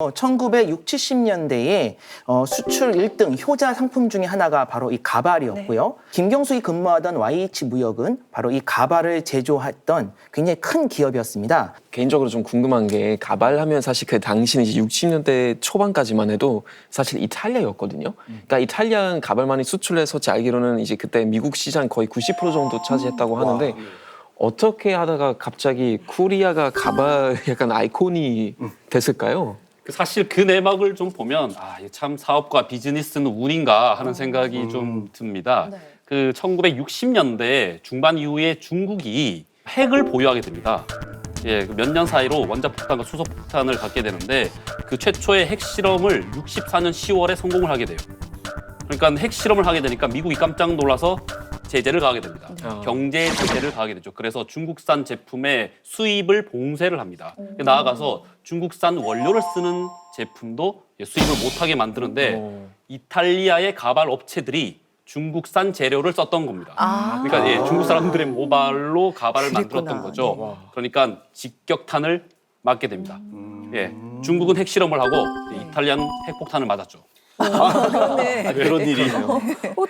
1960, 70년대에 수출 1등 효자 상품 중에 하나가 바로 이 가발이었고요. 네. 김경숙이 근무하던 YH무역은 바로 이 가발을 제조했던 굉장히 큰 기업이었습니다. 개인적으로 좀 궁금한 게 가발하면 사실 그 당시는 이제 60년대 초반까지만 해도 사실 이탈리아였거든요. 그러니까 이탈리아는 가발 많이 수출해서 제 알기로는 이제 그때 미국 시장 거의 90% 정도 차지했다고 하는데 어떻게 하다가 갑자기 코리아가 가발 약간 아이콘이 됐을까요? 사실 그 내막을 좀 보면 참 사업과 비즈니스는 운인가 하는 생각이 좀 듭니다. 네. 그 1960년대 중반 이후에 중국이 핵을 보유하게 됩니다. 몇 년 사이로 원자폭탄과 수소폭탄을 갖게 되는데 그 최초의 핵실험을 64년 10월에 성공을 하게 돼요. 그러니까 핵실험을 하게 되니까 미국이 깜짝 놀라서 제재를 가하게 됩니다. 경제 제재를 가하게 되죠. 그래서 중국산 제품의 수입을 봉쇄를 합니다. 나아가서 중국산 원료를 쓰는 제품도 수입을 못하게 만드는데 이탈리아의 가발 업체들이 중국산 재료를 썼던 겁니다. 그러니까 중국 사람들의 모발로 가발을 만들었던 거죠. 그러니까 직격탄을 맞게 됩니다. 중국은 핵실험을 하고 이탈리아는 핵폭탄을 맞았죠. 그러네. 그런 일이에요.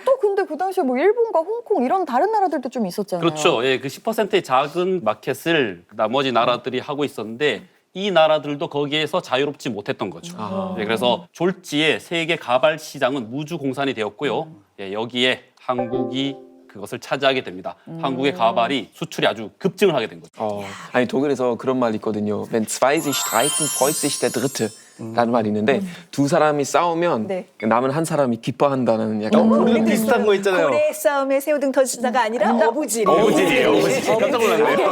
또 근데 그 당시에 뭐 일본과 홍콩 이런 다른 나라들도 좀 있었잖아요. 그렇죠. 그 10%의 작은 마켓을 나머지 나라들이 하고 있었는데 이 나라들도 거기에서 자유롭지 못했던 거죠. 그래서 졸지에 세계 가발 시장은 무주 공산이 되었고요. 여기에 한국이 그것을 차지하게 됩니다. 한국의 가발이 수출이 아주 급증을 하게 된 거죠. 아니 독일에서 그런 말이 있거든요. Wenn zwei sich streiten, freut sich der Dritte. 라는 말이 있는데 두 사람이 싸우면 남은 한 사람이 기뻐한다는 약간 우리도 비슷한 거 있잖아요. 고래 싸움에 새우등 터지다가 아니라 어부지리. 어부지리예요. 깜짝 놀랐네요.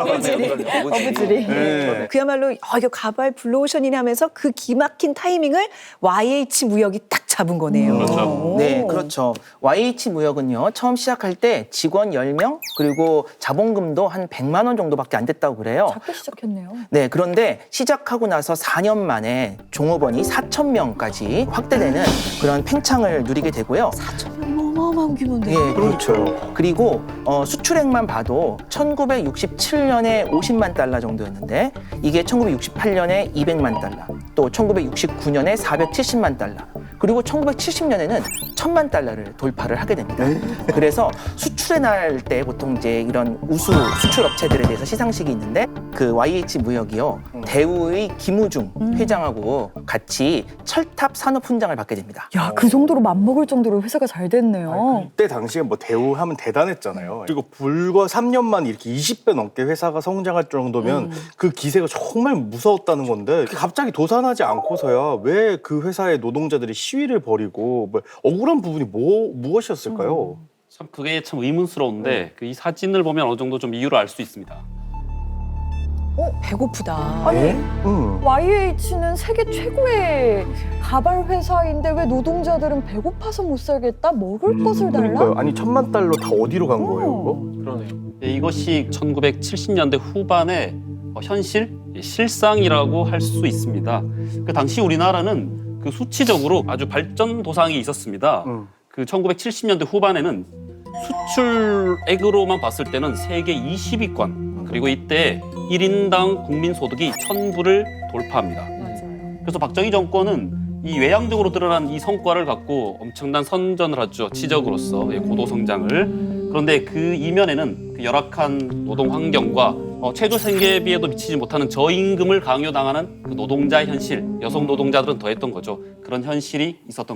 어부지리. 그야말로 이거 가발 블루오션이네 하면서 그 기막힌 타이밍을 YH무역이 딱 잡은 거네요. 그렇죠. 네, 그렇죠. YH무역은요, 처음 시작할 때 직원 10명, 그리고 자본금도 한 100만 원 정도밖에 안 됐다고 그래요. 작게 시작했네요. 네, 그런데 시작하고 나서 4년 만에 종업원이 4,000명까지 확대되는 그런 팽창을 누리게 되고요. 4,000명이면 어마어마한 규모인데. 예, 그렇죠. 그리고 수출액만 봐도 1967년에 50만 달러 정도였는데 이게 1968년에 200만 달러, 또 1969년에 470만 달러, 그리고 1970년에는 1,000만 달러를 돌파를 하게 됩니다. 그래서 수출에 날 때 보통 이제 이런 우수 수출 업체들에 대해서 시상식이 있는데 그 YH무역이요, 대우의 김우중 회장하고 같이 철탑 산업 훈장을 받게 됩니다. 야, 그 정도로 맘먹을 정도로 회사가 잘 됐네요. 그때 당시에 뭐 대우하면 대단했잖아요. 그리고 불과 3년만 이렇게 20배 넘게 회사가 성장할 정도면 그 기세가 정말 무서웠다는 건데 갑자기 도산하지 않고서야 왜 그 회사의 노동자들이 시위를 벌이고 뭐 억울한 부분이 무엇이었을까요? 참 그게 참 의문스러운데 이 사진을 보면 어느 정도 좀 이유를 알 수 있습니다. 배고프다. 네? 아니, YH는 세계 최고의 가발 회사인데 왜 노동자들은 배고파서 못 살겠다? 먹을 것을 달라? 그러니까요. 아니 1,000만 달러 다 어디로 간 거예요, 그거? 그러네요. 이것이 1970년대 후반의 실상이라고 할 수 있습니다. 그 당시 우리나라는 그 수치적으로 아주 발전 도상이 있었습니다. 그 1970년대 후반에는 수출액으로만 봤을 때는 세계 20위권, 그리고 이때 1인당 국민소득이 1,000불을 돌파합니다. 그래서 박정희 정권은 이 외향적으로 드러난 이 성과를 갖고 엄청난 선전을 하죠. 지적으로서 고도 성장을. 그런데 그 이면에는 그 열악한 노동 환경과 최저 생계비에도 미치지 못하는 저임금을 강요당하는 그 노동자의 현실, 여성 노동자들은 더했던 거죠. 그런 현실이 있었던